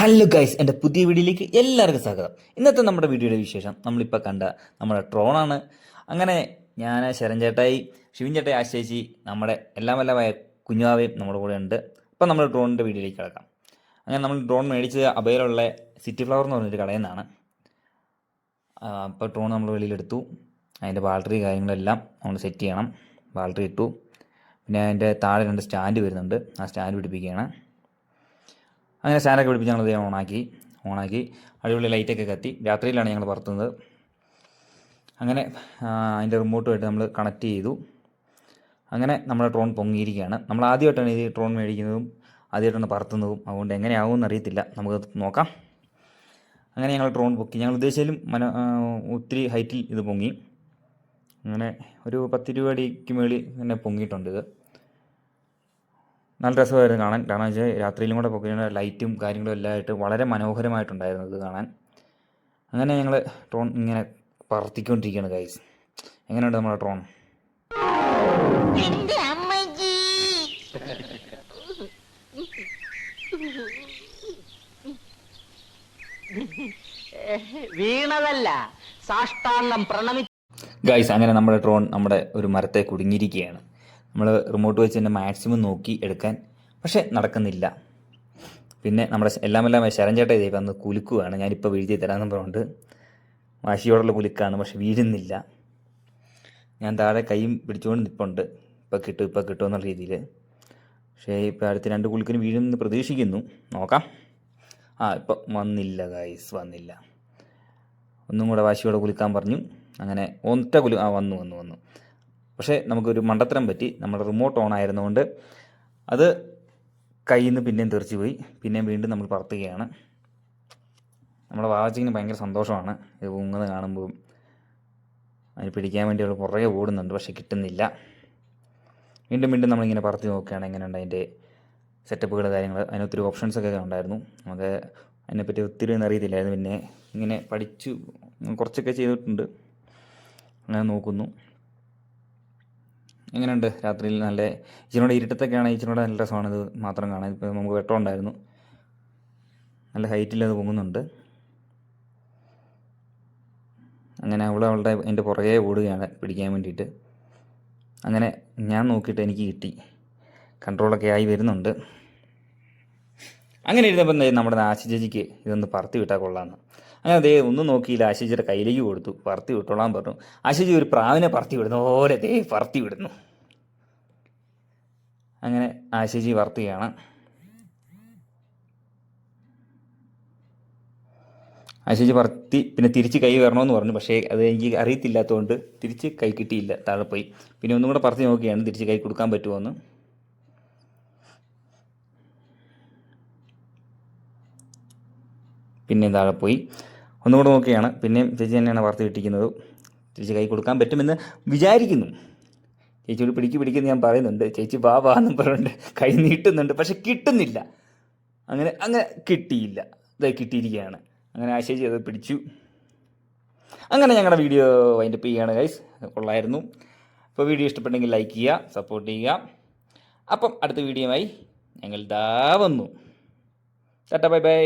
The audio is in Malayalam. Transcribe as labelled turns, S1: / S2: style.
S1: ഹലോ ഗൈസ്, എൻ്റെ പുതിയ വീഡിയോയിലേക്ക് എല്ലാവർക്കും സ്വാഗതം. ഇന്നത്തെ നമ്മുടെ വീഡിയോയുടെ വിശേഷം നമ്മളിപ്പോൾ കണ്ട നമ്മുടെ ഡ്രോണാണ്. അങ്ങനെ ഞാൻ ശരൺ ചേട്ടായി, ശിവൻ ചേട്ടായി, ആശ്രയിച്ച് നമ്മുടെ എല്ലാമായ കുഞ്ഞാവയും നമ്മുടെ കൂടെ ഉണ്ട്. അപ്പം നമ്മൾ ഡ്രോണിൻ്റെ വീഡിയോയിലേക്ക് കിടക്കാം. അങ്ങനെ നമ്മൾ ഡ്രോൺ മേടിച്ചത് അബൈലുള്ള സിറ്റി ഫ്ലവർ എന്ന് പറഞ്ഞൊരു കടയിൽ നിന്നാണ്. അപ്പോൾ ഡ്രോൺ നമ്മൾ വെളിയിലെടുത്തു. അതിൻ്റെ ബാറ്ററി കാര്യങ്ങളെല്ലാം നമ്മൾ സെറ്റ് ചെയ്യണം. ബാറ്ററി ഇട്ടു. പിന്നെ അതിൻ്റെ താഴെ 2 സ്റ്റാൻഡ് വരുന്നുണ്ട്. ആ സ്റ്റാൻഡ് പിടിപ്പിക്കുകയാണ്. അങ്ങനെ സ്റ്റാൻഡൊക്കെ പിടിപ്പിച്ച് ഞങ്ങൾ ഓണാക്കി അടിപൊളി ലൈറ്റൊക്കെ കത്തി. രാത്രിയിലാണ് ഞങ്ങൾ പറത്തുന്നത്. അങ്ങനെ അതിൻ്റെ റിമോട്ടുമായിട്ട് നമ്മൾ കണക്ട് ചെയ്തു. അങ്ങനെ നമ്മുടെ ഡ്രോൺ പൊങ്ങിയിരിക്കുകയാണ്. നമ്മൾ ആദ്യമായിട്ടാണ് ഈ ഡ്രോൺ മേടിക്കുന്നതും ആദ്യമായിട്ടാണ് പറത്തുന്നതും. അതുകൊണ്ട് എങ്ങനെയാവുമെന്ന് അറിയത്തില്ല, നമുക്ക് നോക്കാം. അങ്ങനെ ഞങ്ങൾ ഡ്രോൺ പൊക്കി. ഞങ്ങൾ ഉദ്ദേശിച്ചാലും ഒത്തിരി ഹൈറ്റിൽ ഇത് പൊങ്ങി. അങ്ങനെ ഒരു 10-20 അടിക്ക് മേളിൽ തന്നെ പൊങ്ങിയിട്ടുണ്ട് ഇത്. നല്ല രസമായിരുന്നു കാണാൻ. കാരണം വെച്ചാൽ രാത്രിയിലും കൂടെ പൊക്കിയ ലൈറ്റും കാര്യങ്ങളും എല്ലാം ആയിട്ട് വളരെ മനോഹരമായിട്ടുണ്ടായിരുന്നു ഇത് കാണാൻ. അങ്ങനെ ഞങ്ങൾ ഡ്രോൺ ഇങ്ങനെ പറത്തിക്കൊണ്ടിരിക്കുകയാണ് ഗൈസ്. എങ്ങനെയുണ്ട് നമ്മുടെ ഡ്രോൺ?
S2: വീണതല്ല, സാഷ്ടാംഗം പ്രണമി.
S1: ഗൈസ്, അങ്ങനെ നമ്മുടെ ഡ്രോൺ നമ്മുടെ ഒരു മരത്തെ കുടുങ്ങിയിരിക്കുകയാണ്. നമ്മൾ റിമോട്ട് വെച്ച് തന്നെ മാക്സിമം നോക്കി എടുക്കാൻ, പക്ഷേ നടക്കുന്നില്ല. പിന്നെ നമ്മുടെ എല്ലാം ശരൺ ചേട്ടാ ഇതേ വന്ന് കുലുക്കുകയാണ്. ഞാനിപ്പോൾ വീഴ്ത്തി തരാമെന്ന് പറഞ്ഞുകൊണ്ട് വാശിയോടുള്ള കുലുക്കാണ്, പക്ഷെ വീഴുന്നില്ല. ഞാൻ താഴെ കൈയും പിടിച്ചുകൊണ്ട് നിൽപ്പുണ്ട്. ഇപ്പോൾ കിട്ടും എന്നുള്ള രീതിയിൽ. പക്ഷേ ഇപ്പോൾ അടുത്ത 2 കുലുക്കിന് വീഴുമെന്ന് പ്രതീക്ഷിക്കുന്നു. നോക്കാം. ഇപ്പം വന്നില്ല ഗൈസ്, വന്നില്ല. ഒന്നും കൂടെ വാശിയോടെ കുലുക്കാൻ പറഞ്ഞു. അങ്ങനെ ഒറ്റ വന്നു. പക്ഷേ നമുക്കൊരു മണ്ടത്തരം പറ്റി. നമ്മുടെ റിമോട്ട് ഓൺ ആയിരുന്നുകൊണ്ട് അത് കയ്യിൽ നിന്ന് പിന്നെയും തെറിച്ച് പോയി. പിന്നെയും വീണ്ടും നമ്മൾ പറത്തുകയാണ്. നമ്മുടെ വാച്ചിങ്ങിന് ഭയങ്കര സന്തോഷമാണ് ഇത് പൊങ്ങുന്നത് കാണുമ്പോൾ. അതിന് പിടിക്കാൻ വേണ്ടി അവൾ പുറകെ ഓടുന്നുണ്ട്, പക്ഷേ കിട്ടുന്നില്ല. വീണ്ടും നമ്മളിങ്ങനെ പറത്തി നോക്കുകയാണ് എങ്ങനെയുണ്ട് അതിൻ്റെ സെറ്റപ്പുകൾ, കാര്യങ്ങൾ. അതിനൊത്തിരി ഓപ്ഷൻസൊക്കെ ഉണ്ടായിരുന്നു. നമുക്ക് അതിനെപ്പറ്റി ഒത്തിരി ഒന്നും അറിയത്തില്ലായിരുന്നു. പിന്നെ ഇങ്ങനെ പഠിച്ചു കുറച്ചൊക്കെ ചെയ്തിട്ടുണ്ട്. അങ്ങനെ നോക്കുന്നു. എങ്ങനെയുണ്ട് രാത്രിയിൽ? നല്ല ഇച്ചിരിയോടെ ഇരുട്ടത്തൊക്കെയാണ്, ഇച്ചിരിയോടെ നല്ല രസമാണ് ഇത് മാത്രം കാണാൻ. ഇപ്പോൾ നമുക്ക് വെട്ടം ഉണ്ടായിരുന്നു. നല്ല ഹൈറ്റിൽ അത് പൊങ്ങുന്നുണ്ട്. അങ്ങനെ അവളുടെ എൻ്റെ പുറകെ ഓടുകയാണ് പിടിക്കാൻ വേണ്ടിയിട്ട്. അങ്ങനെ ഞാൻ നോക്കിയിട്ട് എനിക്ക് കിട്ടി. കൺട്രോളൊക്കെ ആയി വരുന്നുണ്ട്. അങ്ങനെ ഇരുന്നപ്പോൾ നമ്മുടെ ആശി ചേച്ചിക്ക് ഇതൊന്ന് പറത്തി വിട്ടാൽ കൊള്ളാമെന്ന്. അങ്ങനെ അതേ ഒന്നും നോക്കിയില്ല, ആശിജിയുടെ കയ്യിലേക്ക് കൊടുത്തു. പറത്തി വിട്ടോളാൻ പറഞ്ഞു. ആശിജി ഒരു പ്രാവിനെ പറത്തി വിടുന്നു ഓരോ പറത്തി വിടുന്നു. അങ്ങനെ ആശിജി പറത്തുകയാണ്. ആശിജി പറത്തി പിന്നെ തിരിച്ച് കൈ വരണമെന്ന് പറഞ്ഞു. പക്ഷേ അത് എനിക്ക് അറിയത്തില്ലാത്തതുകൊണ്ട് തിരിച്ച് കൈ കിട്ടിയില്ല, താഴെ പോയി. പിന്നെ ഒന്നും കൂടെ പറത്തി നോക്കിയാണ് തിരിച്ച് കൈ കൊടുക്കാൻ പറ്റുമോ എന്ന്. പിന്നെ താഴെ പോയി. ഒന്നുകൂടെ നോക്കിയാണ്. പിന്നെയും ചേച്ചി തന്നെയാണ് പറത്തി കിട്ടിക്കുന്നത്. ചേച്ചി കൈ കൊടുക്കാൻ പറ്റുമെന്ന് വിചാരിക്കുന്നു. ചേച്ചിയോട് പിടിക്കുന്നു ഞാൻ പറയുന്നുണ്ട്. ചേച്ചി ബാബാന്നും പറഞ്ഞുകൊണ്ട് കൈ നീട്ടുന്നുണ്ട്, പക്ഷെ കിട്ടുന്നില്ല. അങ്ങനെ കിട്ടിയില്ല. ഇതായി കിട്ടിയിരിക്കുകയാണ്. അങ്ങനെ ആശേച്ചി അത് പിടിച്ചു. അങ്ങനെ ഞങ്ങളുടെ വീഡിയോ വൈൻഡപ്പ് ചെയ്യുകയാണ് ഗൈസ്. കൊള്ളായിരുന്നു. അപ്പോൾ വീഡിയോ ഇഷ്ടപ്പെട്ടെങ്കിൽ ലൈക്ക് ചെയ്യുക, സപ്പോർട്ട് ചെയ്യുക. അപ്പം അടുത്ത വീഡിയോയുമായി ഞങ്ങൾ വന്നു. ടാറ്റാ, ബൈ.